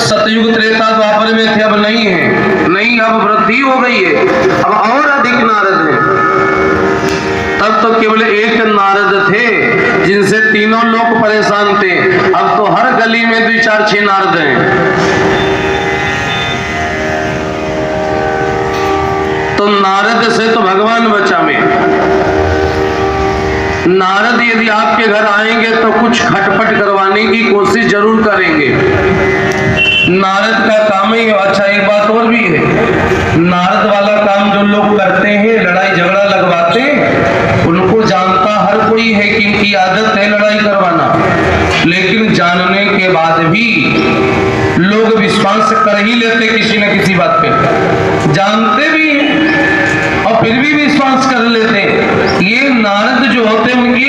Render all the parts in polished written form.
सतयुग त्रेता द्वापर में थे, अब नहीं है, नहीं, अब वृद्धि हो गई है, अब और अधिक नारद हैं। तब तो केवल एक नारद थे जिनसे तीनों लोग परेशान थे, अब तो हर गली में 2, 4, 6 नारद हैं। तो नारद से तो भगवान बचावे। नारद यदि आपके घर आएंगे तो कुछ खटपट करवाने की कोशिश जरूर करेंगे। नारद का काम ही। अच्छा, एक बात और भी है, नारद वाला काम जो लोग करते हैं, लड़ाई झगड़ा लगवाते हैं, उनको जानता हर कोई है कि इनकी आदत है लड़ाई करवाना, लेकिन जानने के बाद भी लोग विश्वास कर ही लेते किसी न किसी बात पे, जानते भी हैं और फिर भी विश्वास कर लेते। ये नारद जो होते हैं उनकी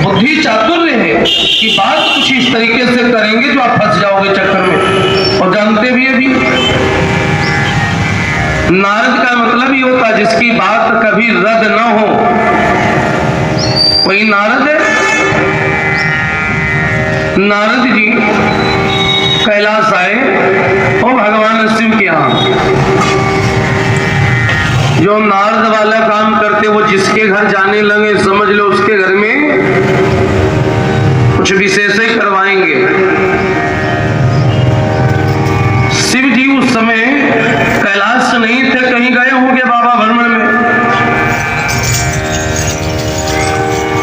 बुद्धि चातुर्य है कि बात कुछ इस तरीके से करेंगे जो आप फंस जाओगे चक्कर में, और जानते भी अभी। नारद का मतलब ही होता है जिसकी बात कभी रद्द न हो, वही नारद है। नारद जी कैलाश आए और भगवान शिव के यहाँ, जो नारद वाला काम करते वो जिसके घर जाने लगे समझ लो उसके घर में कुछ विशेष ही करवाएंगे। शिव जी उस समय कैलाश नहीं थे, कहीं गए होंगे बाबा भ्रमण में,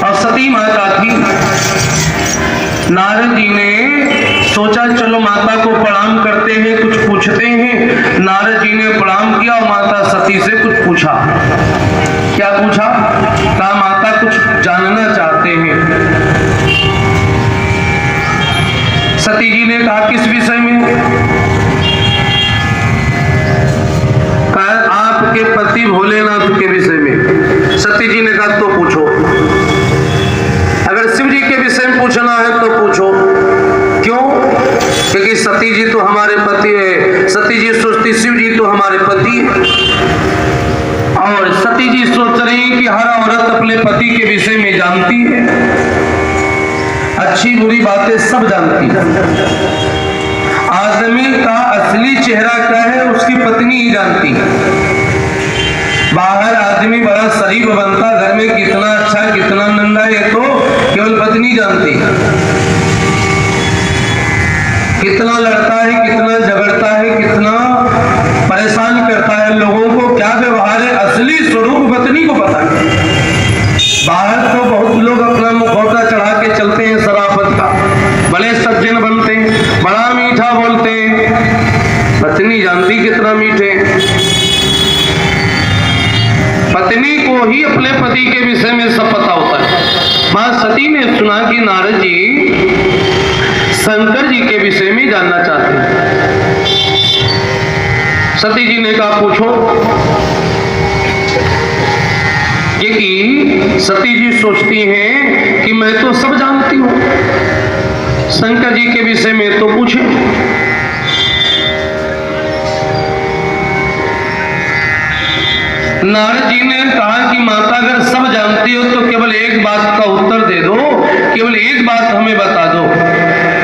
और सती माता थी। नारद जी ने सोचा चलो माता को प्रणाम करते हैं, कुछ पूछते हैं। नारद जी ने प्रणाम किया और माता सती से कुछ पूछा। क्या पूछा? कहा माता कुछ जानना चाहते हैं। सती जी ने कहा किस विषय में? कहा आपके पति भोलेनाथ के विषय में। सती जी ने कहा तो पूछो। अगर शिव जी के विषय में पूछना है तो पूछो। क्यों? क्योंकि सती जी तो हमारे पति है। सती जी सोचती शिव जी तो हमारे पति है, और सती जी सोच रही है कि हर औरत अपने पति के विषय में जानती है, अच्छी बुरी बातें सब जानती है। आदमी का असली चेहरा क्या है उसकी पत्नी ही जानती है। बाहर आदमी बड़ा शरीफ बनता, घर में कितना अच्छा कितना नंगा है तो केवल पत्नी जानती है। कितना लड़ता है, कितना झगड़ता है, कितना परेशान करता है लोगों को, क्या व्यवहार है, असली स्वरूप पत्नी को पता है। बाहर तो बहुत लोग अपना मुखौटा चढ़ा के चलते हैं शराफत का, बड़े सज्जन बनते हैं, बड़ा मीठा बोलते हैं, पत्नी जानती कितना मीठे। पत्नी को ही अपने पति के विषय में सब पता होता है। मां सती ने सुना कि नारद जी शंकर जी के विषय में जानना चाहते हैं। सती जी ने कहा पूछो। ये कि सती जी सोचती हैं कि मैं तो सब जानती हूं, शंकर जी के विषय में तो पूछे। नारद जी ने कहा कि माता अगर सब जानती हो तो केवल एक बात का उत्तर दे दो, केवल एक बात हमें बता दो।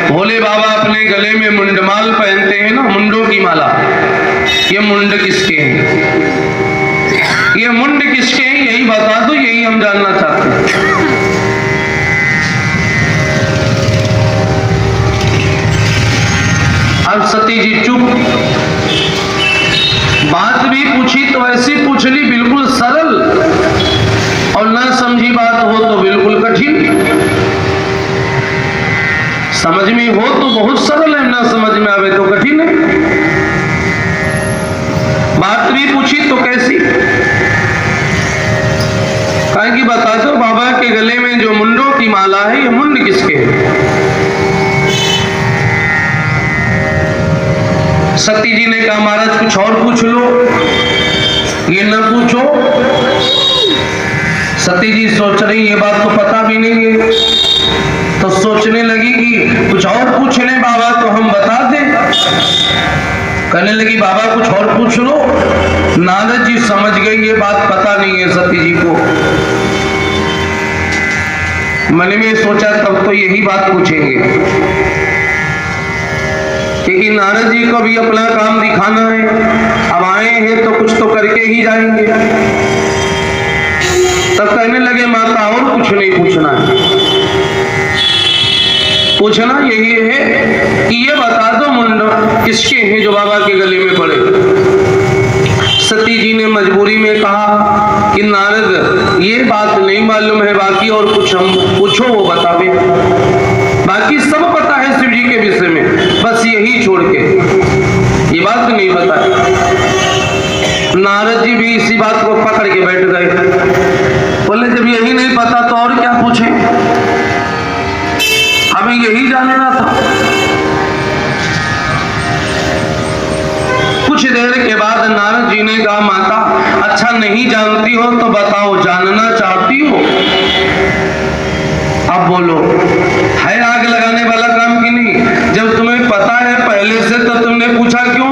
भोले बाबा अपने गले में मुंडमाल पहनते हैं ना, मुंडों की माला, ये मुंड किसके हैं? ये मुंड किसके हैं यही बता दो, यही हम जानना चाहते हैं। अब सती जी चुप। बात भी पूछी तो ऐसी पूछ ली बिल्कुल सरल, और ना समझी बात हो तो बिल्कुल कठिन। समझ में हो तो बहुत सरल है, ना समझ में आवे तो कठिन है। बात भी पूछी तो कैसी? कहा कि बता दो बाबा के गले में जो मुंडों की माला है ये मुंड किसके है? सती जी ने कहा महाराज कुछ और पूछ लो, ये न पूछो। सती जी सोच रही ये बात तो पता भी नहीं है, तो सोचने लगी कि कुछ और पूछ ले बाबा तो हम बता दें। कहने लगी बाबा कुछ और पूछ लो। नारद जी समझ गए ये बात पता नहीं है सती जी को। मन में सोचा तब तो यही बात पूछेंगे। क्योंकि नारद जी को भी अपना काम दिखाना है। अब आए हैं तो कुछ तो करके ही जाएंगे। तब कहने लगे माता और कुछ नहीं पूछना है, पूछना यही है कि ये बता दो मुंड किसके हैं जो बाबा के गले में पड़े। सती जी ने मजबूरी में कहा कि नारद ये बात नहीं मालूम है, बाकी और कुछ हम पूछो वो बतावे। बाकी सब पता है शिव जी के विषय में, बस यही छोड़ के ये बात नहीं पता है। नारद जी भी इसी बात को पकड़ के बैठ गए। बोले जब यही नहीं पता तो और क्या पूछे, हमें यही जानना था। कुछ देर के बाद नारद जी ने कहा माता अच्छा नहीं जानती हो तो बताओ, जानना चाहती हो? अब बोलो, है आग लगाने वाला काम कि नहीं? जब तुम्हें पता है पहले से तो तुमने पूछा क्यों?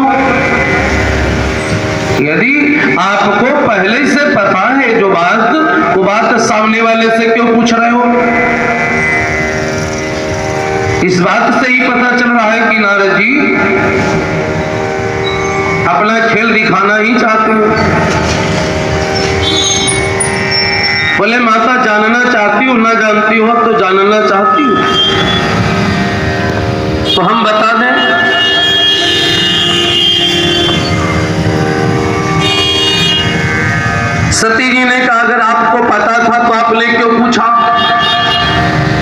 यदि आपको पहले से पता है जो बात, वो बात सामने वाले से क्यों पूछ रहे हो? इस बात से ही पता चल रहा है कि नारद जी अपना खेल दिखाना ही चाहते हैं। बोले माता जानना चाहती हो, ना जानती हो तो जानना चाहती हो तो हम बता दें। सती जी ने कहा अगर आपको पता था तो आपने क्यों पूछा?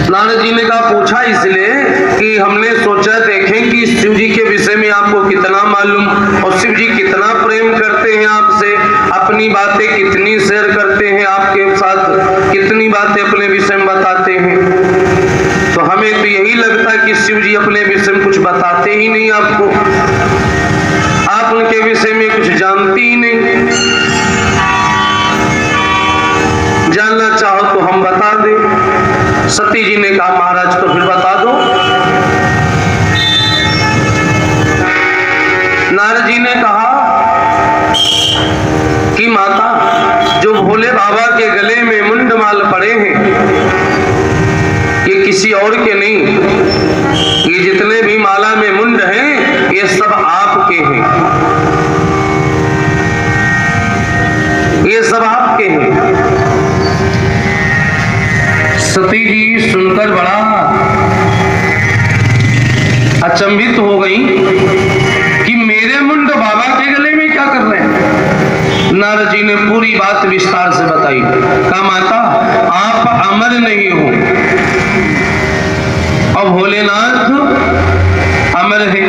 नारद जी ने कहा पूछा इसलिए कि हमने सोचा देखें कि शिव जी के विषय में आपको कितना मालूम और शिव जी कितना प्रेम करते हैं आपसे, अपनी बातें कितनी शेयर करते हैं आपके साथ, कितनी बातें अपने विषय में बताते हैं। तो हमें तो यही लगता है कि शिव जी अपने विषय में कुछ बताते ही नहीं आपको, आप उनके विषय में कुछ जानती ही नहीं। जानना चाहो तो हम बता दें। सती जी ने कहा महाराज तो फिर बता दो। नारद जी ने कहा कि माता जो भोले बाबा के गले में मुंड माल पड़े हैं ये किसी और के नहीं, ये जितने भी माला में मुंड हैं ये सब आपके हैं, ये सब आपके हैं। सती जी सुनकर बड़ा अचंभित हो गई कि मेरे मुंड बाबा के गले में क्या कर रहे हैं। नारद जी ने पूरी बात विस्तार से बताई। कहा माता आप अमर नहीं हो और भोलेनाथ अमर है,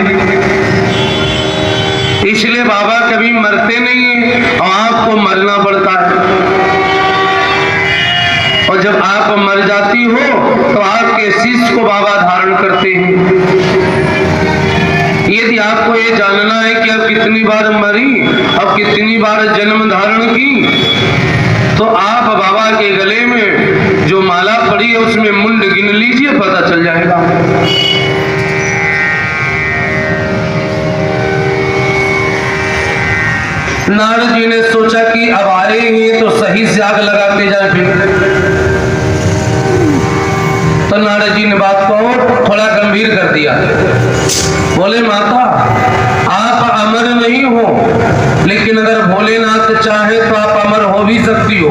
इसलिए बाबा कभी मरते नहीं है और आपको मरना पड़ता है। और जब आप मर जाती हो तो आपके शिष्य को बाबा धारण करते हैं। यदि आपको ये जानना है कि आप कितनी बार मरी और कितनी बार जन्म धारण की तो आप बाबा के गले में जो माला पड़ी है उसमें मुंड गिन लीजिए, पता चल जाएगा। नारद जी ने सोचा कि अब आ रहे हैं तो सही से आग लगाते जाए। फिर तो नारद जी ने बात को थोड़ा गंभीर कर दिया। बोले माता आप अमर नहीं हो, लेकिन अगर भोलेनाथ चाहे तो आप अमर हो भी सकती हो।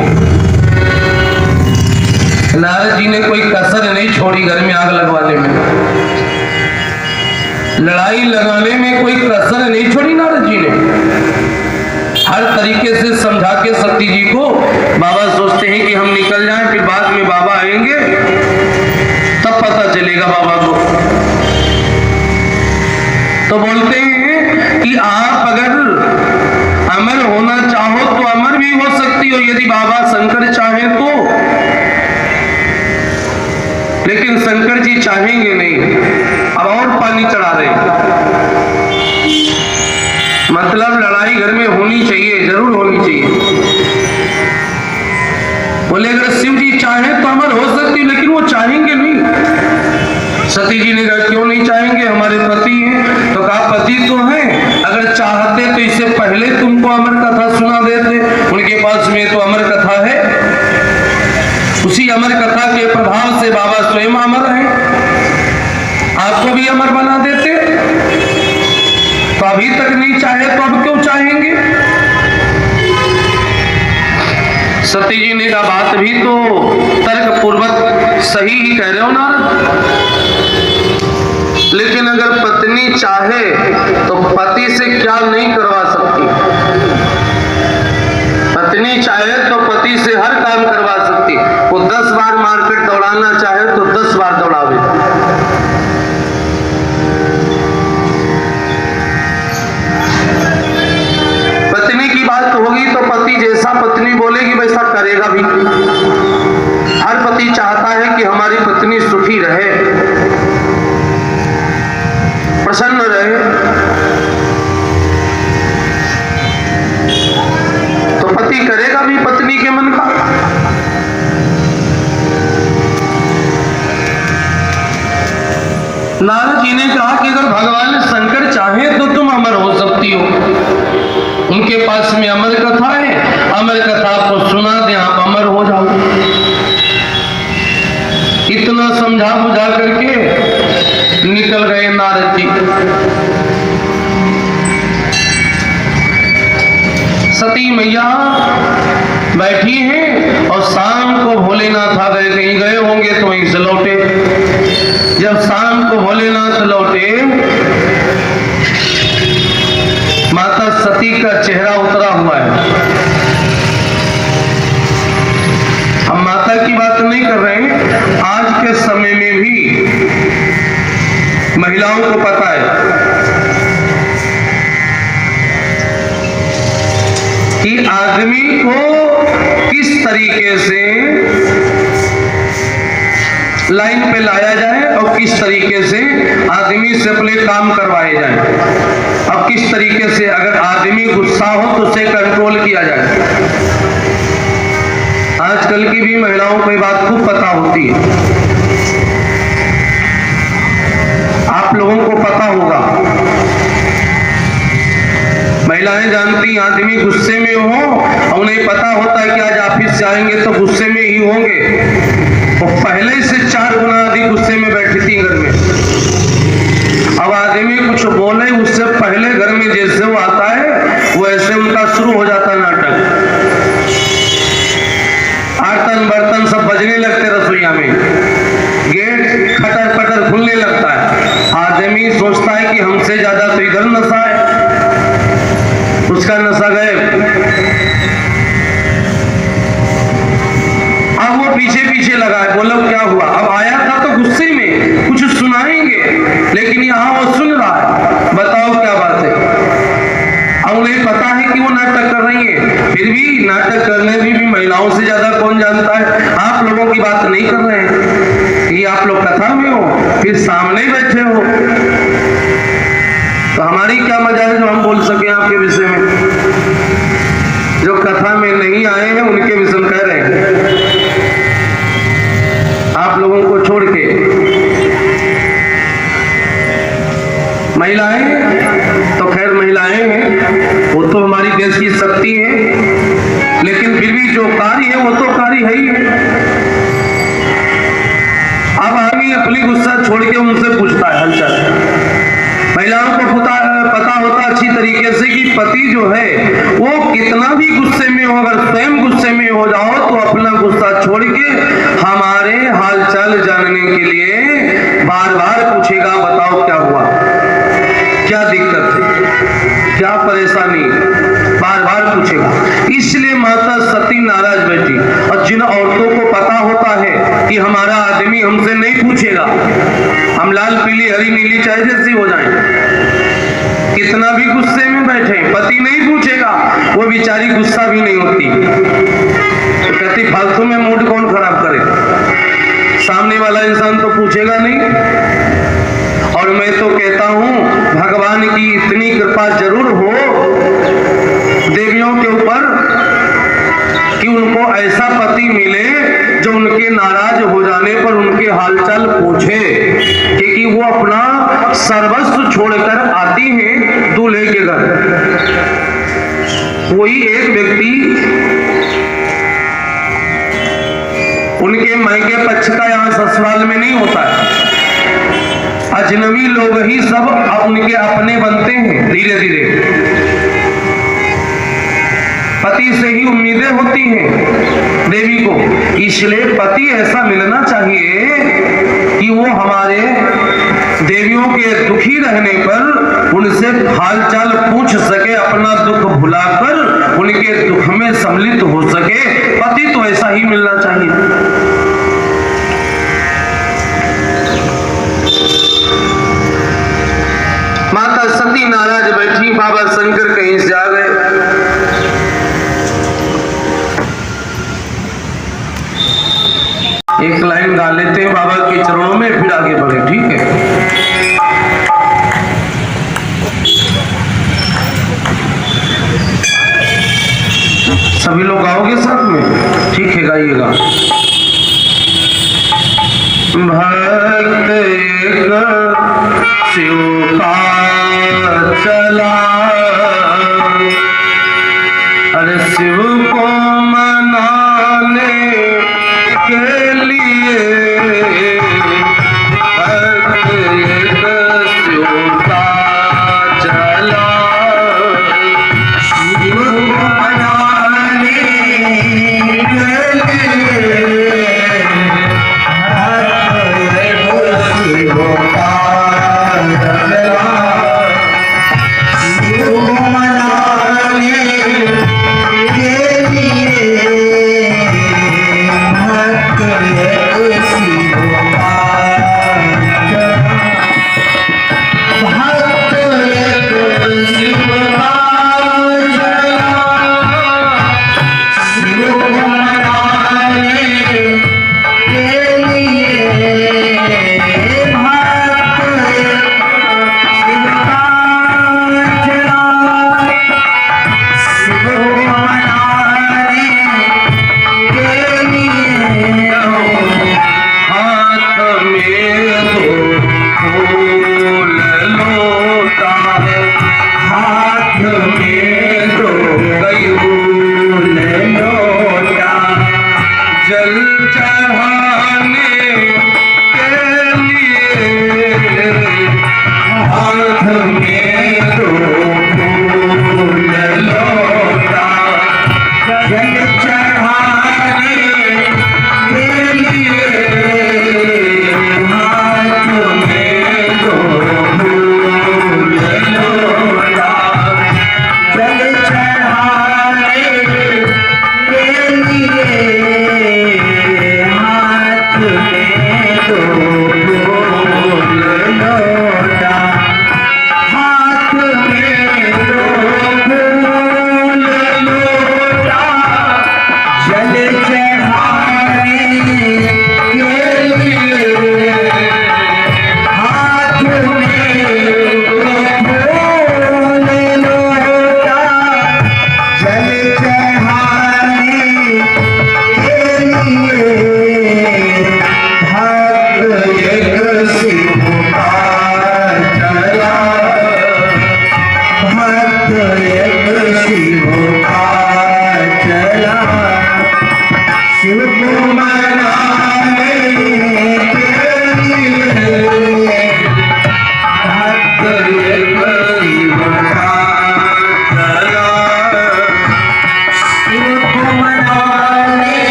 नारद जी ने कोई कसर नहीं छोड़ी घर में आग लगवाने में, लड़ाई लगाने में कोई कसर नहीं छोड़ी नारद जी ने। हर तरीके से समझा के सती जी को बाबा सोचते हैं कि हम निकल जाएं, फिर बाद में बाबा आएंगे तब पता चलेगा बाबा को। तो बोलते हैं कि आप अगर अमर होना चाहो तो अमर भी हो सकती हो यदि बाबा शंकर चाहे तो, लेकिन शंकर जी चाहेंगे नहीं। अब और पानी चढ़ा रहे, मतलब लड़ाई घर में होनी चाहिए, जरूर होनी चाहिए। बोले अगर शिव जी चाहे तो अमर हो सकती, लेकिन वो चाहेंगे नहीं। सती जी ने कहा क्यों नहीं चाहेंगे, हमारे पति हैं। तो कहा पति तो हैं, अगर चाहते तो इससे पहले तुमको अमर कथा सुना देते, उनके पास में तो अमर कथा है। उसी अमर कथा के प्रभाव से बाबा स्वयं अमर हैं, आपको भी अमर बना देते। सही ही कह रहे हो नारद। लेकिन अगर पत्नी चाहे तो पति से क्या नहीं करवा सकती? पत्नी चाहे तो पति से हर काम करवा सकती। वो 10 बार मार्केट दौड़ाना चाहे तो 10 बार दौड़ावे। पत्नी की बात होगी तो पति जैसा पत्नी बोलेगी वैसा करेगा भी। हर पति चाहता है कि हमारी पत्नी सुखी रहे, प्रसन्न रहे, तो पति करेगा भी पत्नी के मन का। नारद जी ने कहा कि अगर भगवान शंकर चाहे तो तुम अमर हो सकती हो। उनके पास में अमर कथा है, अमर कथा को सुना दे, आप अमर हो जाओ। इतना समझा बुझा करके निकल गए नारद जी। सती मैया बैठी हैं और शाम को भोलेनाथ आ गए। कहीं गए होंगे तो वहीं से लौटे। जब शाम को भोलेनाथ लौटे, माता सती का चेहरा उतरा हुआ है। हम माता की बात नहीं कर रहे हैं। आज के समय में भी महिलाओं को पता है कि आदमी को किस तरीके से लाइन पे लाया जाए और किस तरीके से आदमी से अपने काम करवाए जाए। अब किस तरीके से अगर आदमी गुस्सा हो तो उसे कंट्रोल किया जाए। आजकल की भी महिलाओं को ये बात खूब पता होती है। आप लोगों को पता होगा, महिलाएं जानती आदमी गुस्से में हो और उन्हें पता होता है कि आज ऑफिस से आएंगे तो गुस्से में ही होंगे। वो पहले से 4 गुना अधिक गुस्से में बैठी थी घर में। अब आदमी कुछ बोले उससे पहले घर में जैसे वो आता है वैसे उनका शुरू हो जाता नाटक। आर्तन बर्तन सब बजने लगते रसोईया में, गेट खटर पटर खुलने लगता है। आदमी सोचता है कि हमसे ज्यादा तो इधर नशा है, उसका नशा गए। अब वो पीछे पीछे लगा है, बोलो क्या हुआ? अब आया था तो गुस्से में कुछ सुनाएंगे, लेकिन यहाँ वो सुन रहा है, बताओ क्या बात है। अब उन्हें पता है कि वो नाटक कर रही है, फिर भी नाटक करने भी महिलाओं से ज्यादा कौन जानता है। आप लोगों की बात नहीं कर रहे हैं, ये आप लोग कथा में हो, फिर सामने बैठे हो, तो हमारी क्या मजा है जो हम बोल सके आपके विषय में। जो कथा में नहीं आए हैं उनके विषय में कह रहे हैं, आप लोगों को छोड़ के। महिलाएं तो खैर महिलाएं हैं, वो तो हमारी देश की शक्ति है, लेकिन फिर भी जो कार्य है वो तो कार्य है ही है। अब आदमी अपनी गुस्सा छोड़ के उनसे पूछता है हलचल। महिलाओं को पता होता अच्छी तरीके से कि पति जो है वो कितना भी गुस्से में हो, अगर स्वयं गुस्से में हो जाओ तो अपना गुस्सा छोड़ के हमारे हालचाल जानने के लिए बार बार पूछेगा, बताओ क्या हुआ, क्या दिक्कत है, क्या परेशानी, बार बार पूछेगा। इसलिए माता सती नाराज बैठी। और जिन औरतों को पता होता है कि हमारा आदमी हमसे नहीं पूछेगा, हम लाल पीली हरी नीली चाहे जैसी हो जाए, कितना भी गुस्से में बैठे, पति नहीं पूछेगा, वो बेचारी गुस्सा भी नहीं होती। तो कहती फालतू में मूड कौन खराब करे, सामने वाला इंसान तो पूछेगा नहीं। और मैं तो कहता हूं भगवान की इतनी कृपा जरूर हो देवियों के ऊपर कि उनको ऐसा पति मिले जो उनके नाराज हो जाने पर उनके हालचाल पूछे, क्योंकि वो अपना सर्वस्व छोड़कर आती हैं दूल्हे के घर। कोई एक व्यक्ति उनके मायके पक्ष का यहाँ ससुराल में नहीं होता है, अजनबी लोग ही सब उनके अपने बनते हैं धीरे धीरे। पति से ही उम्मीदें होती हैं देवी को, इसलिए पति ऐसा मिलना चाहिए कि वो हमारे देवियों के दुखी रहने पर उनसे हालचाल पूछ सके, अपना दुख भुलाकर उनके दुख में सम्मिलित हो सके। पति तो ऐसा ही मिलना चाहिए। माता सती नाराज बैठी, बाबा शंकर कहीं से आ गए। एक लाइन गा लेते हैं बाबा के चरणों में, फिर आगे बढ़े, ठीक है। सभी लोग गाओगे साथ में, ठीक है, गाइएगा। भक्त एक शिव का चला, अरे शिव को मनाने के लिए भक्त एक शिव का चला, शिव को मनाने के लिए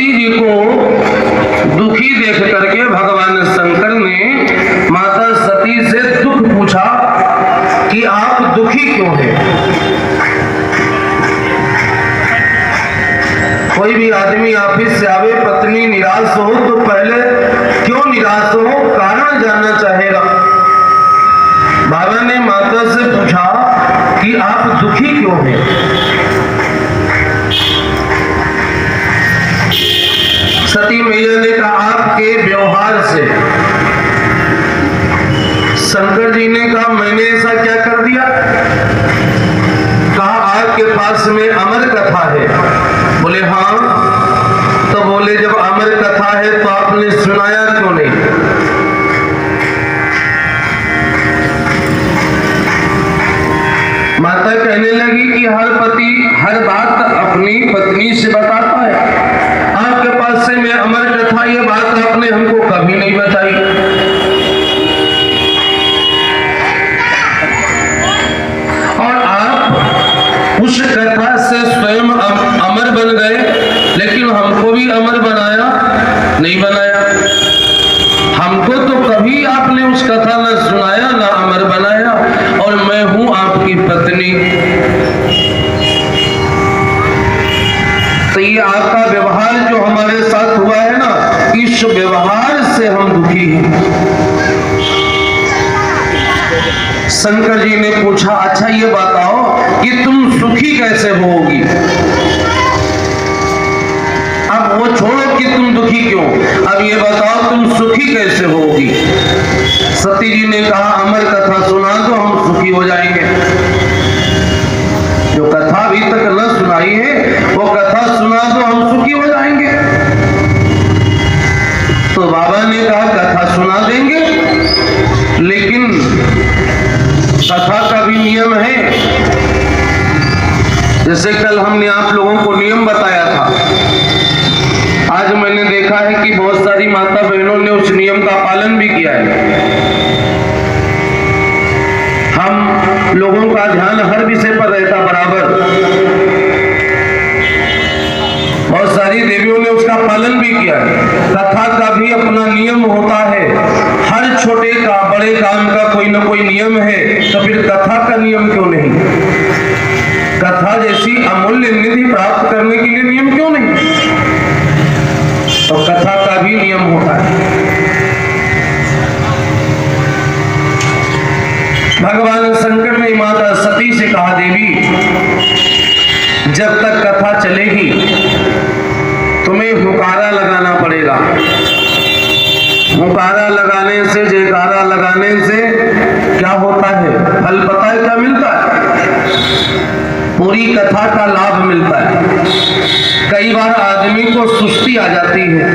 सती जी को दुखी देख करके भगवान शंकर ने माता सती से दुख पूछा कि आप दुखी क्यों हैं। कोई भी आदमी ऑफिस से आवे, पत्नी निराश हो तो पहले क्यों निराश हो कारण जानना चाहेगा। बाबा ने माता से पूछा कि आप दुखी क्यों हैं। सती मैया ने कहा आपके व्यवहार से। शंकर जी ने कहा मैंने ऐसा क्या कर दिया। कहा आपके पास में अमर कथा है। बोले हाँ। तो बोले जब अमर कथा है तो आपने सुनाया क्यों नहीं। माता कहने लगी कि हर पति हर बात अपनी पत्नी से बताता है। आपके पास से मैं अमर कथा ये बात आपने हमको कभी नहीं बताई। और आप उस कथा से स्वयं अमर बन गए, लेकिन हमको भी अमर बनाया नहीं बनाया। हमको तो कभी आपने उस कथा न सुनाया ना अमर बनाया, और मैं हूं आपकी पत्नी। तो ये आपका व्यवहार जो हमारे साथ हुआ है ना, इस व्यवहार से हम दुखी हैं। शंकर जी ने पूछा अच्छा ये बताओ कि तुम सुखी कैसे होगी। अब वो छोड़ो कि तुम दुखी क्यों, अब ये बताओ तुम सुखी कैसे होगी। सती जी ने कहा अमर कथा सुना दो हम सुखी हो जाएंगे। जो कथा अभी तक न सुनाई है वो कथा सुना दो हम सुखी हो जाएंगे। तो बाबा ने कहा कथा सुना देंगे, लेकिन कथा का भी नियम है। जैसे कल हमने आप लोगों को नियम बताया था, आज मैंने देखा है कि बहुत सारी माता बहनों ने उस नियम का पालन भी किया है। हम लोगों का ध्यान हर विषय पर रहता बराबर, बहुत सारी देवियों ने उसका पालन भी किया है। कथा का भी अपना नियम होता है। हर छोटे का बड़े काम का कोई ना कोई नियम है, तो फिर कथा का नियम क्यों नहीं। कथा जैसी अमूल्य निधि प्राप्त करने के लिए नियम क्यों नहीं। तो कथा का भी नियम होता है। भगवान शंकर ने माता सती से कहा देवी जब तक कथा चलेगी तुम्हें हुकारा लगाना पड़ेगा। हुकारा लगाने से, जयकारा लगाने से क्या होता है, फल पता है क्या मिलता है। पूरी कथा का लाभ मिलता है। कई बार आदमी को सुस्ती आ जाती है,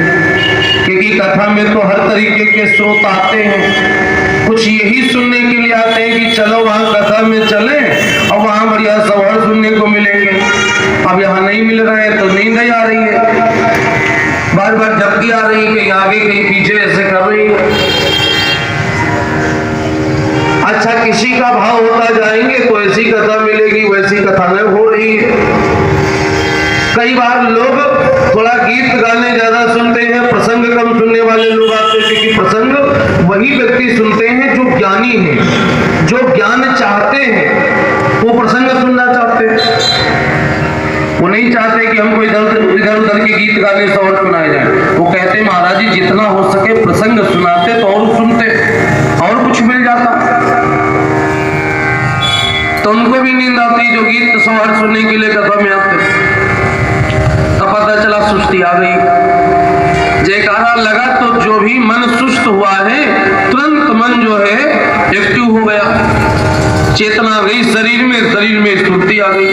क्योंकि कथा में तो हर तरीके के स्रोत आते हैं। कुछ यही सुनने के लिए आते हैं कि चलो वहां कथा में चले और वहां बढ़िया सवाल सुनने को मिलेंगे। अब यहाँ नहीं मिल रहे हैं तो नींद ही आ रही है, बार बार झपकी आ रही है, कहीं आगे कहीं पीछे ऐसे कर रही है। अच्छा किसी का भाव होता जाएंगे तो ऐसी कथा मिलेगी, वैसी कथा नहीं हो रही है। कई बार लोग थोड़ा गीत गाने ज्यादा सुनते हैं, प्रसंग कम सुनने वाले लोग आते हैं, क्योंकि प्रसंग वही व्यक्ति सुनते हैं जो ज्ञानी हैं, जो ज्ञान चाहते हैं, वो प्रसंग सुनना चाहते हैं। वो नहीं चाहते कि हमको इधर उधर के गीत गाने से और सुनाए जाए। वो कहते महाराज जी जितना हो सके प्रसंग सुनाते तो और सुनते और कुछ मिल जाता। तो उनको भी नींद आती जो गीत सवार सुनने के लिए कथा में आते। तब पता चला सुस्ती आ गई। जयकारा लगा तो जो भी मन सुस्त हुआ है तुरंत मन जो है एक्टिव हो गया, चेतना आ गई शरीर में स्फूर्ति आ गई।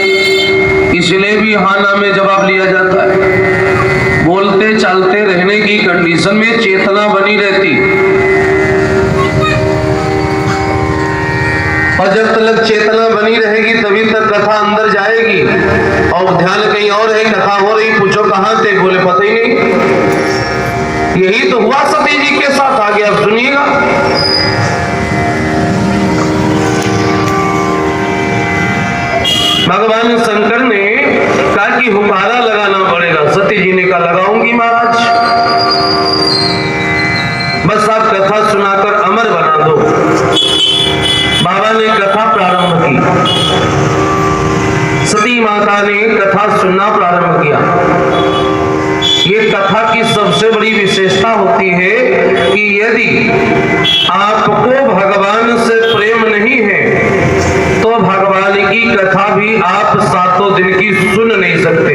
इसलिए भी हाना में जवाब लिया जाता है। बोलते चलते रहने की कंडीशन में चेतना बनी रहती, और जब तक चेतना बनी रहेगी तभी तक कथा अंदर जाएगी। और ध्यान कहीं और है, कथा हो रही, पूछो कहां थे, बोले पता ही नहीं। यही तो हुआ सती जी के साथ। आगे अब सुनिएगा। भगवान शंकर ने कहा कि हुकारा लगाना पड़ेगा। सती जी जी ने कहा लगाऊंगी महाराज, बस आप कथा सुनाकर अमर बना दो। बाबा ने कथा प्रारंभ की। सती माता ने कथा सुनना प्रारंभ किया। ये कथा की सबसे बड़ी विशेषता होती है कि यदि आपको भगवान से प्रेम नहीं है तो भगवान की कथा भी आप 7 दिन की सुन नहीं सकते।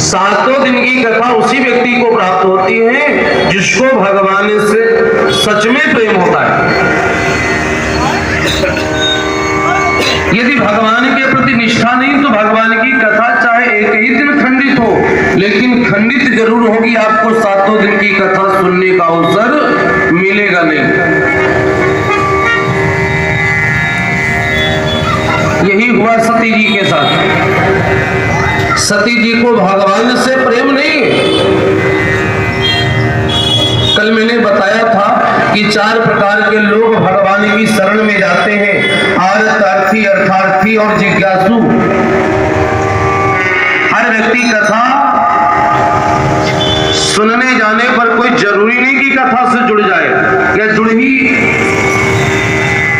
7 दिन की कथा उसी व्यक्ति को प्राप्त होती है जिसको भगवान से सच में प्रेम होता है। यदि भगवान के प्रति निष्ठा नहीं तो भगवान की कथा चाहे एक ही दिन खंडित हो, लेकिन खंडित जरूर होगी, आपको 7 दिन की कथा सुनने का अवसर मिलेगा नहीं। यही हुआ सती जी के साथ। सती जी को भगवान से प्रेम नहीं है। कल मैंने बताया था कि 4 प्रकार के लोग भगवान की शरण में जाते हैं, आरतार्थी, अर्थार्थी और जिज्ञासु। हर व्यक्ति कथा सुनने जाने पर कोई जरूरी नहीं कि कथा से जुड़ जाए या जुड़ ही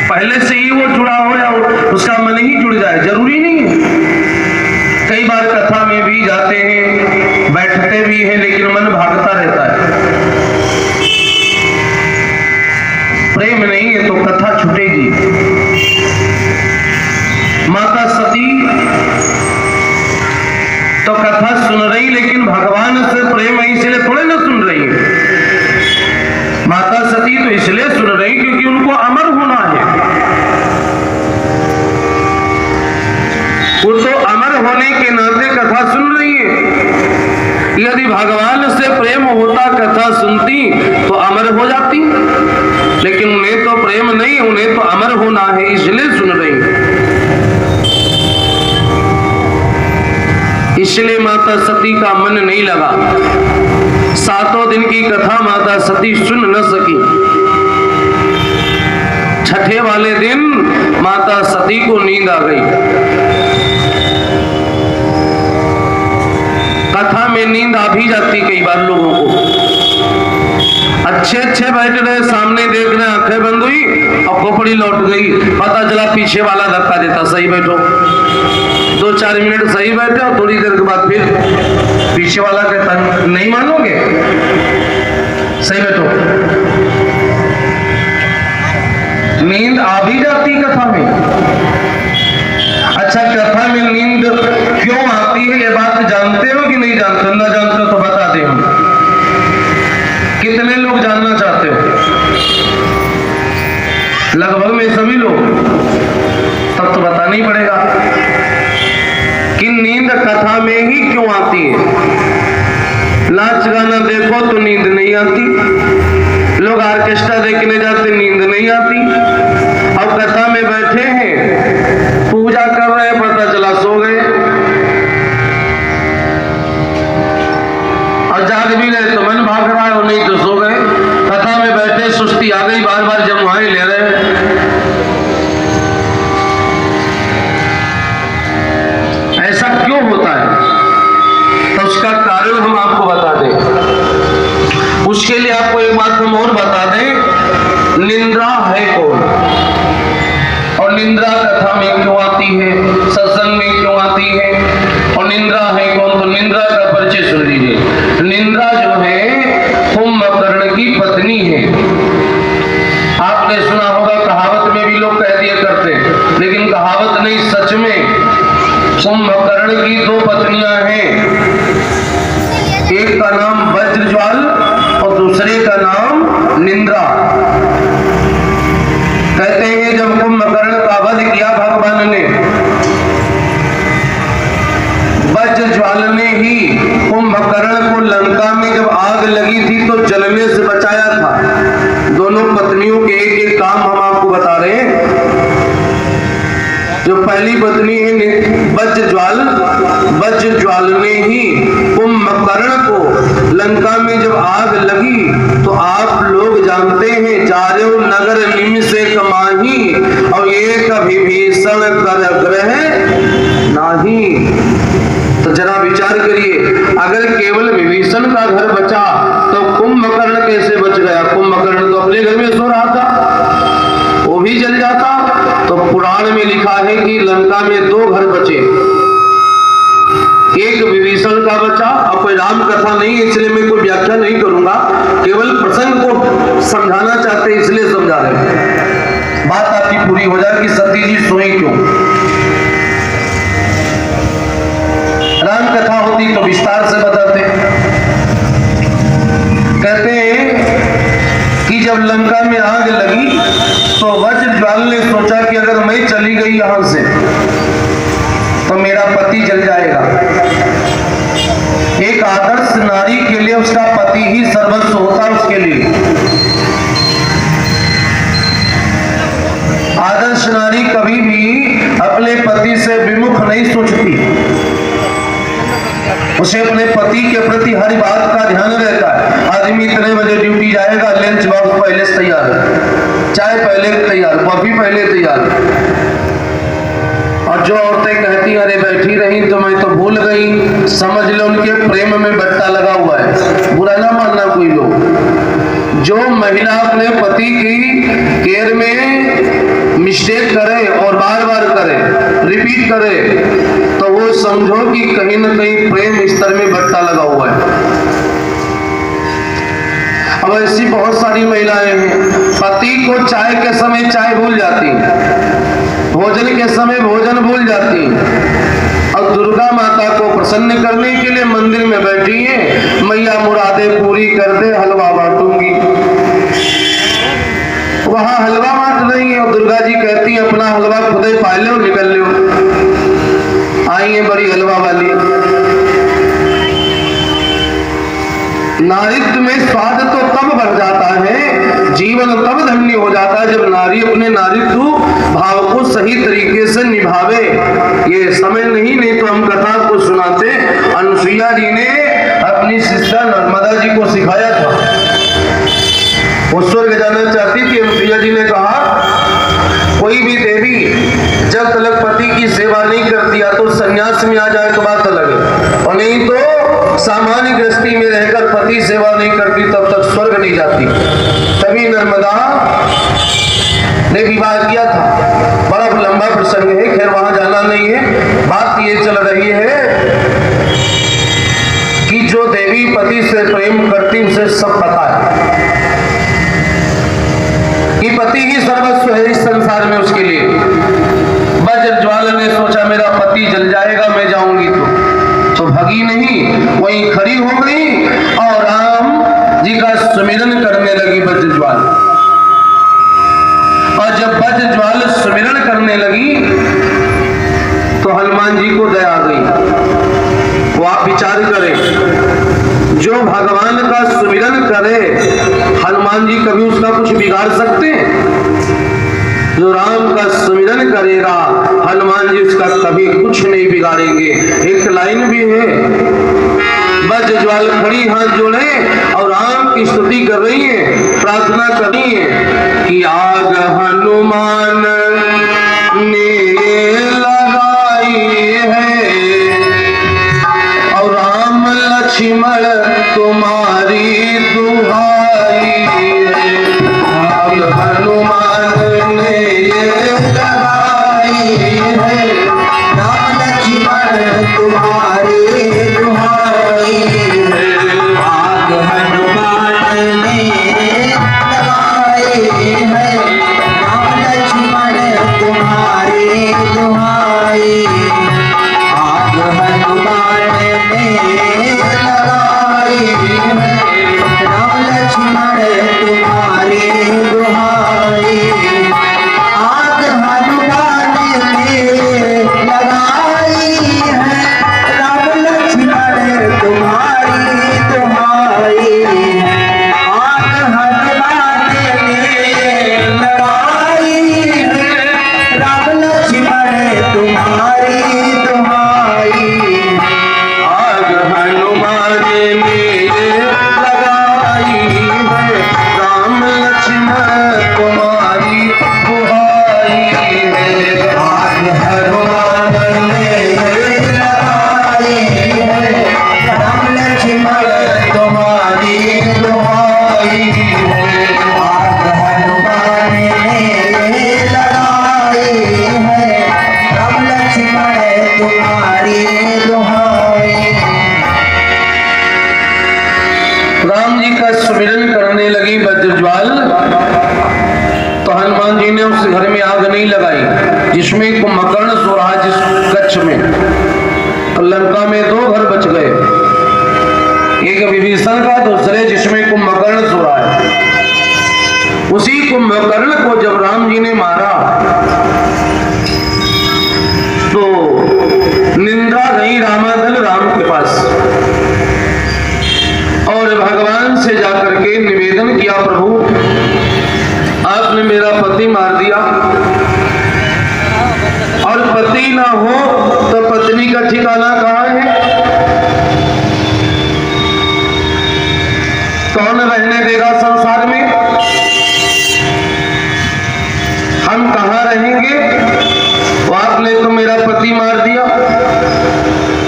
पहले से ही वो जुड़ा हो या उसका मन ही जुड़ जाए, जरूरी नहीं है। कई बार कथा में भी जाते हैं, बैठते भी हैं, लेकिन मन भागता रहता है। प्रेम नहीं है तो कथा छूटेगी। माता सती तो कथा सुन रही, लेकिन भगवान से प्रेम है इसलिए थोड़े ना सुन रही है। माता सती तो इसलिए सुन रही क्योंकि उनको अमर होना है। वो तो अमर होने के नाते कथा सुन रही है। यदि भगवान से प्रेम होता, कथा सुनती तो अमर हो जाती, लेकिन उन्हें तो प्रेम नहीं, उन्हें तो अमर होना है इसलिए सुन रही है। इसलिए माता सती का मन नहीं लगा। 7 दिन की कथा माता सती सुन न सकी। छठे वाले दिन माता सती को नींद आ गई। कथा में नींद आ भी जाती कई बार लोगों को। अच्छे बैठ रहे, सामने देख रहे, आंखें बंद हुई और खोपड़ी लौट गई, पता चला पीछे वाला धक्का देता, सही बैठो। 2-4 मिनट सही बैठे और थोड़ी देर के बाद फिर पीछे वाला कहता नहीं मानोगे, सही बैठो। नींद आ भी जाती कथा में। अच्छा, कथा में नींद क्यों आती है ये बात जानते हो कि नहीं जानते? ना जानते हो तो बता दे। हम कितने लोग जानना चाहते हो? लगभग में सभी लोग। तब तो बताना ही पड़ेगा कि नींद कथा में ही क्यों आती है। नाच गाना देखो तो नींद नहीं आती, लोग ऑर्केस्ट्रा देखने जाते नींद नहीं आती, अब कथा में बैठे हैं, पूजा कर रहे हैं, पता चला सो गए, और जाग भी रहे तो मन भाग रहा है और नहीं तो सो गए। कथा में बैठे सुस्ती आ गई, बार बार जमुआएं ले रहे हैं। ऐसा क्यों होता है? तो उसका कारण हम आपको बता दें। उसके लिए आपको एक बात हम और बता दें, निंद्रा है कौन और निंद्रा कथा में क्यों आती है, सत्संग में क्यों आती है, और निंद्रा है कौन? तो निंद्रा का परिचय सुन लीजिए। निंद्रा जो है कुंभकर्ण की पत्नी है। आपने सुना होगा, कहावत में भी लोग कह दिया करते हैं, लेकिन कहावत नहीं, सच में कुंभकर्ण की 2 पत्नियां हैं। एक का नाम वज्रज्वाल और दूसरे का नाम निंद्रा। कहते हैं जब कुंभकर्ण का वध किया भगवान ने, वज्रज्वाल ने ही कुंभकर्ण को लंका में जब आग लगी थी तो जलने से बचाया था। दोनों पत्नियों के एक काम हम आपको बता रहे हैं। जो पहली पत्नी है वज्रज्वाल, वज्रज्वाल ने ही कुंभकर्ण को लंका में जब आग लगी तो आप लोग जानते हैं, चारों नगर निमिषे कमाही और एक विभीषण कर ग्रह नाही। तो जरा विचार करिए, अगर केवल विभीषण का घर बचा तो कुंभकर्ण कैसे बच गया? कुंभकर्ण तो अपने घर में सो रहा था, वो भी जल जाता। तो पुराण में लिखा है कि लंका में 2 घर बचे, एक विभीषण का बचा। अब कोई राम कथा नहीं है इसलिए मैं कोई व्याख्या नहीं करूंगा, केवल प्रसंग को समझाना चाहते इसलिए समझा रहे हैं। बात आपकी पूरी हो जाए कि सती जी सोई क्यों। राम कथा होती तो विस्तार से बताते। कहते हैं कि जब लंका में आग लगी तो वज्रज्वाल ने सोचा कि अगर मैं चली गई यहां से तो मेरा पति जल जाएगा। एक आदर्श नारी के लिए उसका पति ही सर्वस्व होता है। उसके लिए आदर्श नारी कभी भी अपने पति से विमुख नहीं सोचती, उसे अपने पति के प्रति हर बात का ध्यान रहता है। आदमी इतने बजे ड्यूटी जाएगा, लंच बॉक्स पहले से तैयार है, चाय पहले तैयार, कॉफी पहले तैयार। और जो औरतें कहती अरे बैठी रही तो मैं तो भूल गई, समझ लो उनके प्रेम में बट्टा लगा हुआ है। बुरा ना मानना कोई लोग। जो महिला अपने पति की केयर में मिस्टेक करे और बार बार करे, रिपीट करे, तो वो समझो कि कहीं न कहीं प्रेम स्तर में बट्टा लगा हुआ है। अब ऐसी बहुत सारी महिलाएं हैं, पति को चाय के समय चाय भूल जाती, भोजन के समय भोजन भूल जाती, और दुर्गा माता को प्रसन्न करने के लिए मंदिर में बैठी है, मैया मुरादें पूरी कर दे, हलवा बांटूंगी। वहां हलवा बांट रही है और दुर्गा जी कहती है अपना हलवा खुद ही पा लो, निकल लो। आई है बड़ी हलवा वाली। नारित्व में स्वाद तो तब बढ़ जाता है, जीवन तब धन्य हो जाता है, जब नारी अपने नारित्व भाव को सही तरीके से निभावे। ये समय नहीं तो हम कथा को सुनाते। अनुसुईया जी ने अपनी सिस्टर नर्मदा जी को सिखाया था। वो स्वर्ग जाना चाहती थी। अनुसुईया जी ने कहा कोई भी देवी जब तक पति की सेवा नहीं करती, या तो संन्यास में आ जाए तो बात अलग है, और नहीं तो सामान्य गृहस्थी में रहकर पति सेवा नहीं करती तब तक स्वर्ग नहीं जाती। तभी नर्मदा ने विवाह किया था। बड़ा लंबा प्रसंग है, खैर वहां जाना नहीं है। बात ये चल रही है कि जो देवी पति से प्रेम करती उसे सब पता है कि पति ही सर्वस्व है इस संसार में उसके लिए। वज्रज्वाल ने सोचा मेरा पति जल जाएगा, मैं जाऊंगी तो भगी नहीं, वहीं खड़ी हो गई और राम जी का सुमिरन करने लगी वज्रज्वाल। और जब वज्रज्वाल सुमिरन करने लगी तो हनुमान जी को दया आ गई। वो आप विचार करें, जो भगवान का सुमिरन करे हनुमान जी कभी उसका कुछ बिगाड़ सकते हैं? जो राम का सुमिरन करेगा हनुमान जी उसका कभी कुछ नहीं बिगाड़ेंगे। एक लाइन भी है, वज्रज्वाल खड़ी हाथ जोड़े और राम की स्तुति कर रही है, प्रार्थना कर रही है कि आग हनुमान ने लगाई है और राम लक्ष्मण तुम्हारी दुहाई है। आग हनुमान ने लगाई है, राम लक्ष्मण तुम्हारी दुहाई है। आग हनुमान ने लगाई है, राम लक्ष्मण तुम्हारी दुहाई। आग हनुमान ने लगाई है, राम राम जी का सुमिरन करने लगी वज्रज्वाल, तो हनुमान जी ने उस घर में आग नहीं लगाई जिसमें कुंभकर्ण सो रहा जिस कक्ष में। तो लंका में 2 घर बच गए, एक विभीषण का, दूसरे जिसमें कुंभकर्ण सो रहा है। उसी कुंभकर्ण को जब राम जी ने मारा तो निंदा गई रामादल राम के पास और भगवान से जाकर के निवेदन किया, प्रभु आपने मेरा पति मार दिया, और पति ना हो तो पत्नी का ठिकाना कहाँ है? कौन रहने देगा संसार में? हम कहाँ रहेंगे? तो आपने तो मेरा पति मार दिया,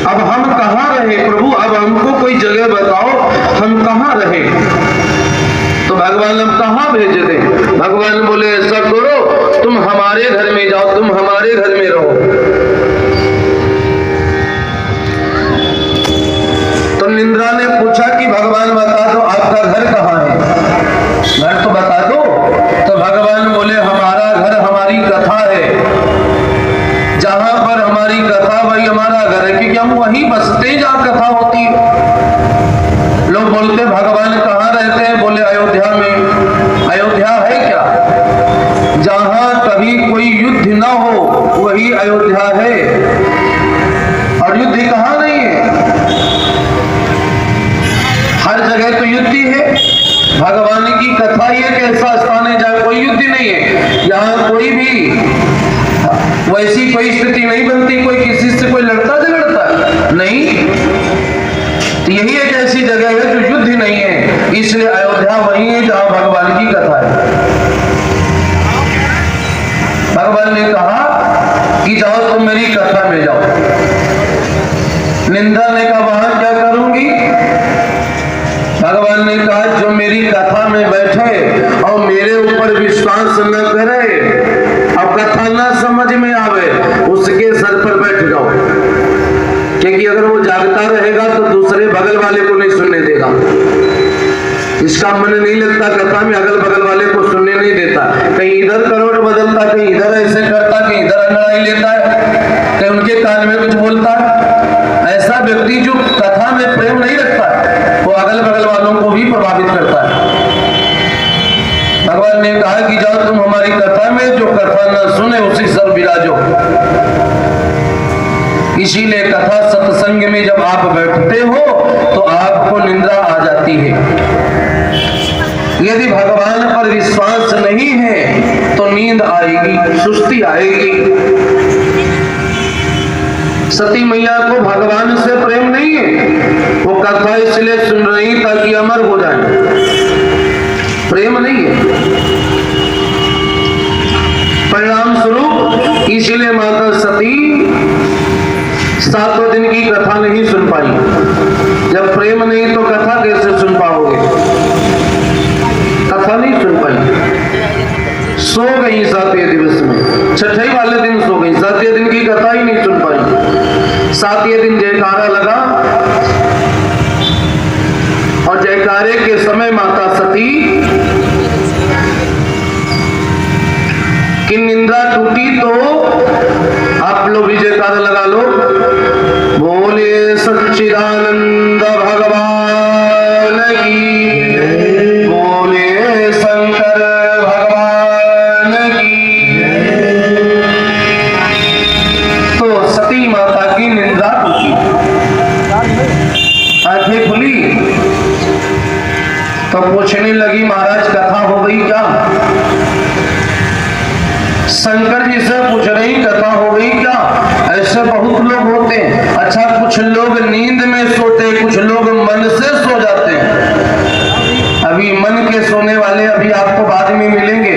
अब हम कहाँ रहे प्रभु? अब हमको कोई जगह बताओ, हम कहाँ रहे? तो भगवान हम कहाँ भेज दें? भगवान बोले ऐसा करो, तुम हमारे घर में जाओ, तुम हमारे घर में रहो। तो निंद्रा ने पूछा कि भगवान बता दो आपका घर कहाँ है, घर तो बता दो। तो भगवान बोले हमारा घर हमारी कथा है, जहां पर हमारी कथा वही हमारा घर है, क्योंकि हम वहीं बसते जहां कथा होती है। लोग बोलते भगवान कहाँ रहते हैं? बोले अयोध्या में। अयोध्या है क्या? जहां कभी कोई युद्ध ना हो वही अयोध्या है, और युद्ध कहाँ नहीं है? हर जगह तो युद्ध ही है। भगवान की कथा ही एक ऐसा स्थान है जहाँ कोई युद्ध नहीं है, यहाँ कोई भी वैसी कोई स्थिति नहीं बनती, कोई किसी से कोई लड़ता झगड़ता नहीं। तो यही एक ऐसी जगह है जो युद्ध ही नहीं है, इसलिए अयोध्या वही है जहाँ भगवान की कथा है। भगवान ने कहा कि जाओ तुम मेरी कथा में जाओ। निंदा ने कहा वहां क्या करूंगी? भगवान ने कहा जो मेरी कथा में बैठे और मेरे ऊपर विश्वास न करे और कथा न समझ में आवे, उसके सर पर बैठ जाओ, क्योंकि अगर वो जागता रहेगा तो दूसरे बगल वाले को नहीं सुनने देगा। इसका मन नहीं लगता कथा में, अगल बगल वाले को सुनने नहीं देता। कहीं इधर करोड़ बदलता, कहीं इधर ऐसे करता, कहीं इधर अंगड़ाई लेता है, कहीं उनके कान में कुछ बोलता है। ऐसा व्यक्ति जो कथा में प्रेम नहीं रखता वो अगल बगल वालों को भी प्रभावित करता है। भगवान ने कहा कि जाओ तुम हमारी कथा में, जो कथा न सुने उसी सर विराजो। इसीलिए कथा सत्संग में जब आप बैठते हो तो आपको निंद्रा आ जाती है। यदि भगवान पर विश्वास नहीं है तो नींद आएगी, सुस्ती आएगी। सती मैया को भगवान से प्रेम नहीं है, वो कथा इसलिए सुन रही ताकि अमर हो जाए, प्रेम नहीं है। परिणाम स्वरूप इसलिए माता सती 7वें दिन की कथा नहीं सुन पाई। जब प्रेम नहीं तो कथा कैसे सुन पाओगे? कथा नहीं सुन पाई, सो गई 7वें दिवस में, 6ठे वाले दिन सो गई, 7वें दिन की कथा ही नहीं सुन पाई। 7वें दिन जयकारा लगा और जयकारे के समय माता सती की निंद्रा टूटी। तो आप लोग भी जयकारा लगा लो, बोले सच्चिदानंद भगवान की, बोले शंकर भगवान की। तो सती माता की निंद्रा टूटी, आंखें खुली तो पूछने लगी महाराज कथा हो गई क्या? शंकर जी से पूछ रही कथा हो गई क्या? ऐसे बहुत लोग होते हैं। अच्छा कुछ लोग नींद में सोते, कुछ लोग मन से सो जाते हैं। अभी मन के सोने वाले अभी आपको बाद में मिलेंगे।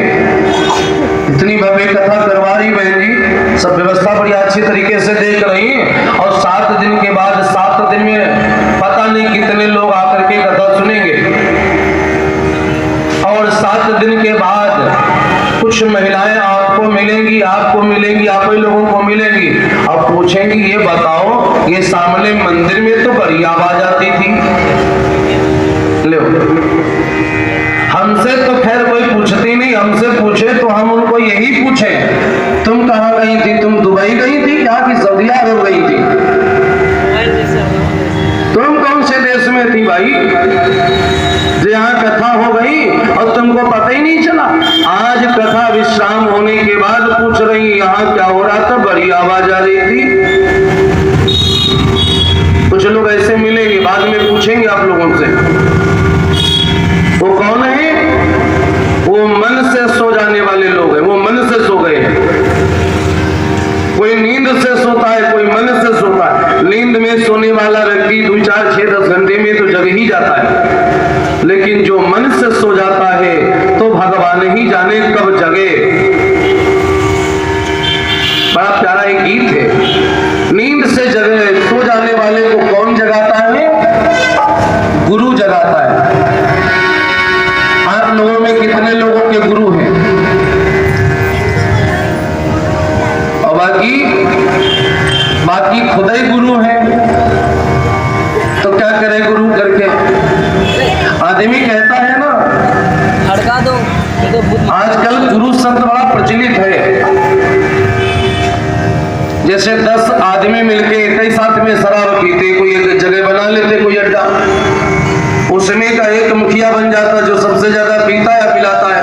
इतनी भव्य कथा करवा रही बहन जी, सब व्यवस्था बड़ी अच्छी तरीके से देख रही है। और 7 दिन के बाद 7 दिन में पता नहीं कितने लोग आकर के कथा सुनेंगे। और 7 दिन के बाद कुछ महिलाएं आपको मिलेंगी, आप ही लोगों को मिलेंगी और पूछेंगी ये बताओ ये सामने मंदिर में तो बड़ी आवाज आती थी, लो में थी भाई, जहाँ कथा हो गई और तुमको पता ही नहीं चला। आज कथा विश्राम होने के बाद पूछ रही यहाँ क्या हो रहा था, बड़ी आवाज आ रही थी। कुछ लोग ऐसे मिलेंगे, बाद में पूछेंगे आप लोगों से वो कौन है। वो मन से सो जाने वाले लोग हैं, वो मन से सो गए हैं। कोई नींद से सोता है, कोई मन से सोता है। नींद में सोने वाला व्यक्ति 2, 4, 6, 10 घंटे में तो जग ही जाता है, लेकिन जो मन से सो जाता है तो भगवान ही जाने कब जगे। बड़ा प्यारा एक गीत है, नींद से जगे सो जाने वाले को कौन जगाता है? गुरु जगाता है। आप लोगों में कितने लोगों के गुरु हैं? और बाकी खुद ही गुरु है, तो क्या करे गुरु करके? आदमी कहता है ना, हड़का दो। आजकल गुरु संत बड़ा प्रचलित है। जैसे 10 आदमी मिलके एक ही साथ में शराब पीते, कोई एक जगह बना लेते, कोई अड्डा, उसमें का एक मुखिया बन जाता जो सबसे ज्यादा पीता है पिलाता है।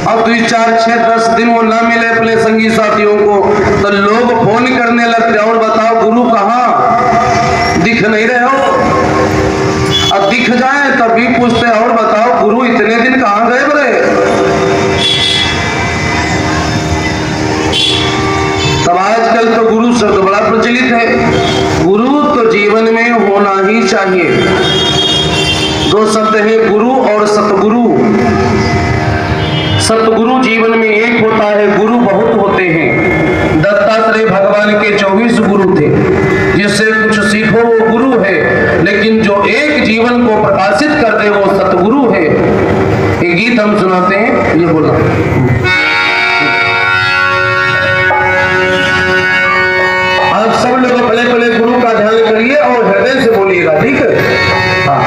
अब 2, 4, 6, 10 दिन वो ना मिले अपने संगी साथियों को, तो लोग फोन करने लगते, और बताओ गुरु कहाँ, दिख नहीं रहे हो। अब दिख जाए तब भी पूछते, और बताओ गुरु इतने दिन कहाँ गए बड़े। तब आजकल तो गुरु शब्द बड़ा प्रचलित है। गुरु तो जीवन में होना ही चाहिए। 2 शब्द है, गुरु और सतगुरु। सतगुरु जीवन में एक होता है, गुरु बहुत होते हैं। दत्तात्रेय भगवान के 24 गुरु थे, जिससे कुछ सीखो वो गुरु है, लेकिन जो एक जीवन को प्रकाशित कर दे वो सतगुरु है। एक गीत हम सुनाते हैं, ये बोला। आप सब लोग पहले पहले गुरु का ध्यान करिए और हृदय से बोलिएगा, ठीक है? हाँ।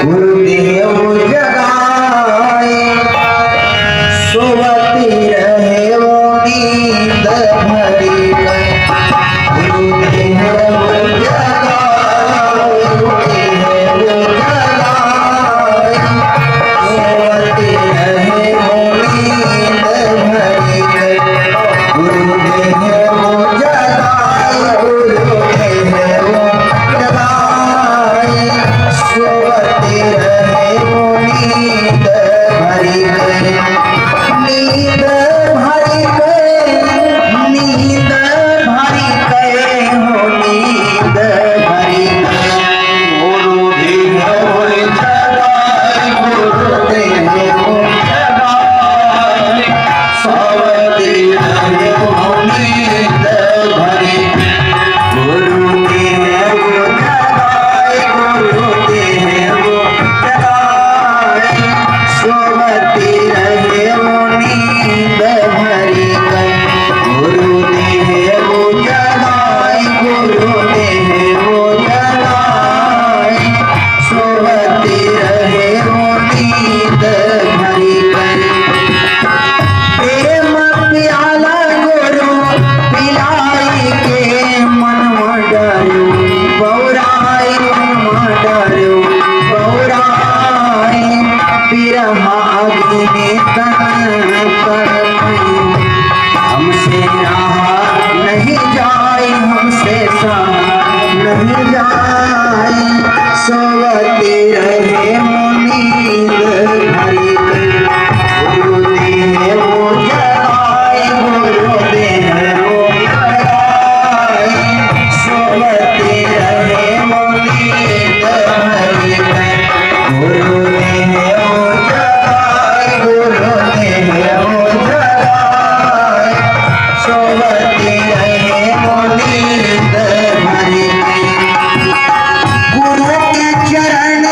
गुरुदेव जगाए सोवती रहे वो नींद भरी, गुरुदेव जगाए गुरुदेव जगाए सोवती रहे वो नींद भरी, गुरुदेव जगाए गुरुदेव जगाए सोवती रहे वो नींद भरी। नींद भरी नींद भरी हो नींद भरी, गुरुदेव जगाए गुरुदेव जगाए सोवती रहे वो नींद भरी, गुरुदेव जगाए गुरुदेव जगाए सोवती रहे वो नींद भरी, गुरुदेव जगाए गुरुदेव जगाए सोवती रहे वो नींद भरी। प्रेम प्याला गुरु पिलाई के मनवा डरू, बौराई मनवा डरू बौराई, बिरहा अग्नि तन पर हमसे रहा नहीं जाए, हमसे सहा नहीं जाए, सोवती रहे वो नींद भरी, गुरुदेव जगाए गुरुदेव जगाए सोवती रहे वो नींद भरी, गुरुदेव जगाए गुरुदेव जगाए सोवती रहे वो नींद भरी। गुरु के चरण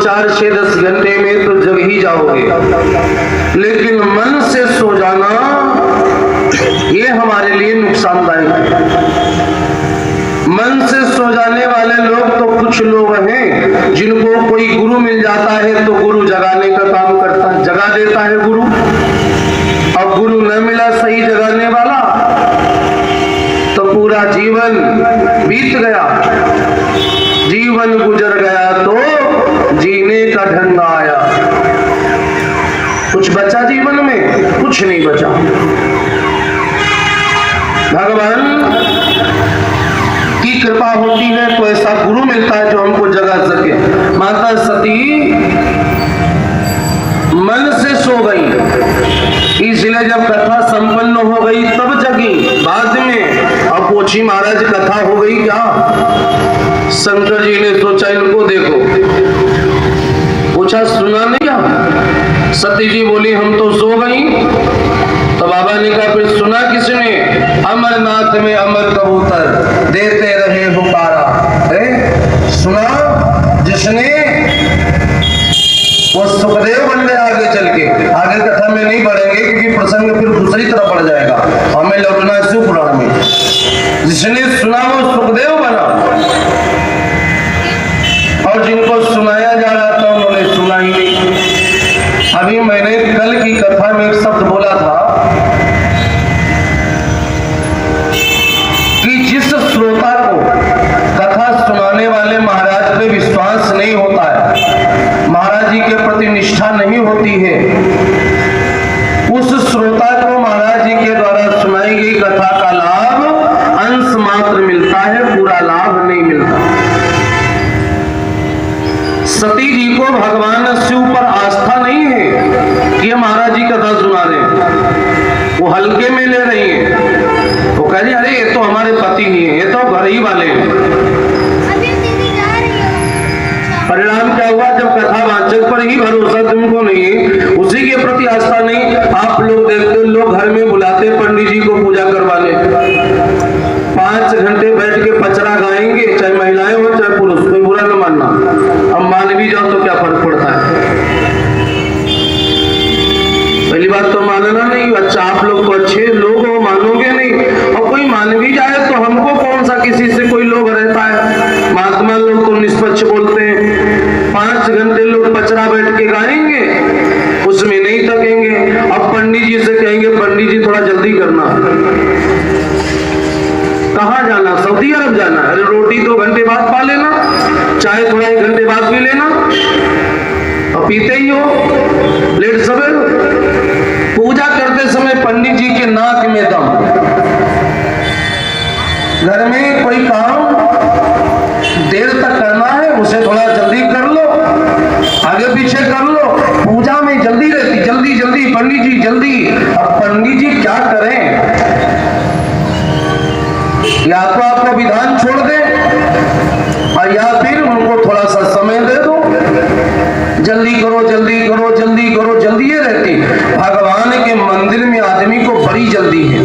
4, 6, 10 घंटे में तो जग ही जाओगे, लेकिन मन से सो जाना ये हमारे लिए नुकसानदायक है। मन से सो जाने वाले लोग तो कुछ लोग हैं जिनको कोई गुरु मिल जाता है तो गुरु जगाने का काम करता है, जगा देता है गुरु। अब गुरु न मिला सही जगाने वाला तो पूरा जीवन बीत गया, जीवन गुजर गया तो जीने का ढंग आया। कुछ बचा जीवन में? कुछ नहीं बचा। भगवान की कृपा होती है तो ऐसा गुरु मिलता है जो हमको जगा सके। माता सती मन से सो गई, इसलिए जब कथा संपन्न हो गई तब जगी। बाद में अब पोछी महाराज कथा हो गई क्या? शंकर जी ने सोचा इनको देखो, पूछा सुना नहीं क्या? सती जी बोली हम तो सो गई। तो बाबा ने कहा फिर सुना किसने? अमरनाथ में अमर कबूतर देते रहे पुकारा। सुना जिसने, वो सुखदेव बन गया। आगे चल के आगे कथा में नहीं बढ़ेंगे क्योंकि प्रसंग फिर दूसरी तरफ बढ़ जाएगा, हमें लौटना है शिव पुराण में। जिसने सुना वो सुखदेव बना, और जिनको सुनाया जा रहा था उन्होंने सुना ही नहीं। अभी मैंने कल की कथा में एक शब्द बोला था कि जिस श्रोता को कथा सुनाने वाले महाराज पे विश्वास नहीं होता है, महाराज जी के प्रति निष्ठा नहीं होती है, उस श्रोता को महाराज जी के द्वारा सुनाई गई कथा का लाभ अंश मात्र मिलता है, पूरा लाभ नहीं मिलता। सती जी को भगवान शिव पर आस्था नहीं है कि महाराज जी कथा सुना रहे, वो हल्के में ले रही है। वो कह रही अरे ये तो हमारे पति ही हैं, ये तो घर ही वाले हैं। परिणाम क्या हुआ? जब कथा वाचक पर ही भरोसा तुमको नहीं, उसी के प्रति आस्था नहीं, आप लोग देखते हो लोग घर में बुलाते पंडित जी को पूजा करवाने, 5 घंटे बैठ के पचरा गाएंगे, चाहे महिलाएं हो चाहे पुरुष, कोई बुरा न मानना। अब मान भी जाओ तो क्या फर्क पड़ता है? पहली बात तो मानना नहीं। अच्छा आप लोग तो अच्छे लोग हो, मानोगे नहीं, और कोई मान भी जाए तो हमको कौन सा किसी से कोई लोभ रहता है? महात्मा लोग तो निष्पक्ष बोलते हैं। 5 घंटे लोग पचरा बैठ के गाएंगे, उसमें नहीं थकेंगे। अब पंडित जी से कहेंगे पंडित जी थोड़ा जल्दी करना। कहाँ जाना? सऊदी अरब जाना? अरे रोटी 2 घंटे बाद पा लेना, चाय थोड़ा 1 घंटे बाद भी लेना, और पीते ही हो लेट सवेर। पूजा करते समय पंडित जी के नाक में दम। घर में कोई काम देर तक करना है, उसे थोड़ा जल्दी कर लो, आगे पीछे कर लो। पूजा में जल्दी रहती, जल्दी जल्दी पंडित जी जल्दी। अब पंडित जी क्या करें? या तो आपको विधान छोड़ दे और या फिर उनको थोड़ा सा समय दे दो। जल्दी करो जल्दी करो जल्दी करो, जल्दी ये रहती। भगवान के मंदिर में आदमी को बड़ी जल्दी है,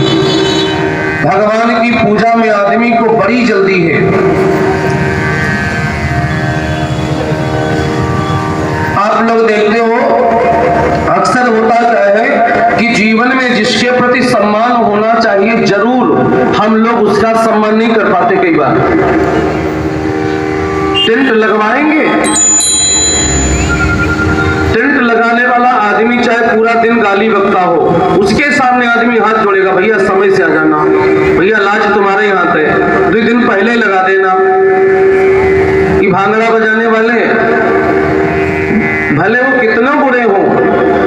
भगवान की पूजा में आदमी को बड़ी जल्दी है। आप लोग देखते हो अक्सर होता क्या है कि जीवन में जिसके प्रति सम्मान होना चाहिए जरूर, हम लोग उसका सम्मान नहीं कर पाते। कई बार टेंट लगवाएंगे, टेंट लगाने वाला आदमी चाहे पूरा दिन गाली बकता हो, उसके सामने आदमी हाथ जोड़ेगा, भैया समय से आ जाना, भैया लाज तुम्हारे हाथ है, 2 दिन पहले ही लगा देना। कि भांगड़ा बजाने वाले भले वो कितना बुरे हो,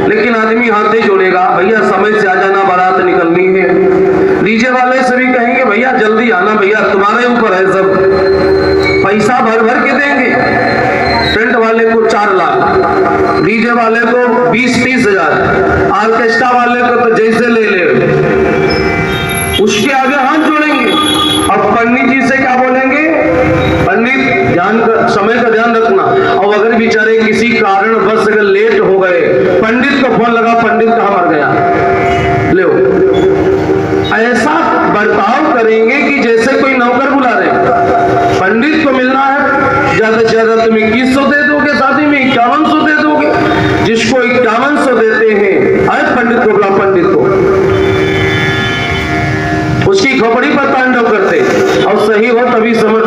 लेकिन आदमी हाथ ही जोड़ेगा, भैया समय से आ जाना, बारात निकलनी है। डीजे वाले से भी कहेंगे भैया जल्दी आना, भैया तुम्हारे ऊपर है सब, पैसा भर भर के देंगे। टेंट वाले को 4 लाख, डीजे वाले को 20-30 हजार, ऑर्केस्ट्रा वाले को तो जैसे ले ले, उसके आगे हाथ जोड़ेंगे। अब पंडित जी से क्या बोलेंगे? पंडित समय का ध्यान रखना। और अगर बेचारे किसी कारण बस अगर लेट हो गए, पंडित को फोन लगा, पंडित कहाँ मर गया, ले ऐसा बर्ताव करेंगे कि जैसे कोई नौकर बुला रहे। पंडित को मिलना है, ज्यादा से ज्यादा तुम 2100 दे दोगे शादी में, क्या दुबला पंडित को, उसकी खोपड़ी पर तांडव करते, और सही हो तभी समझ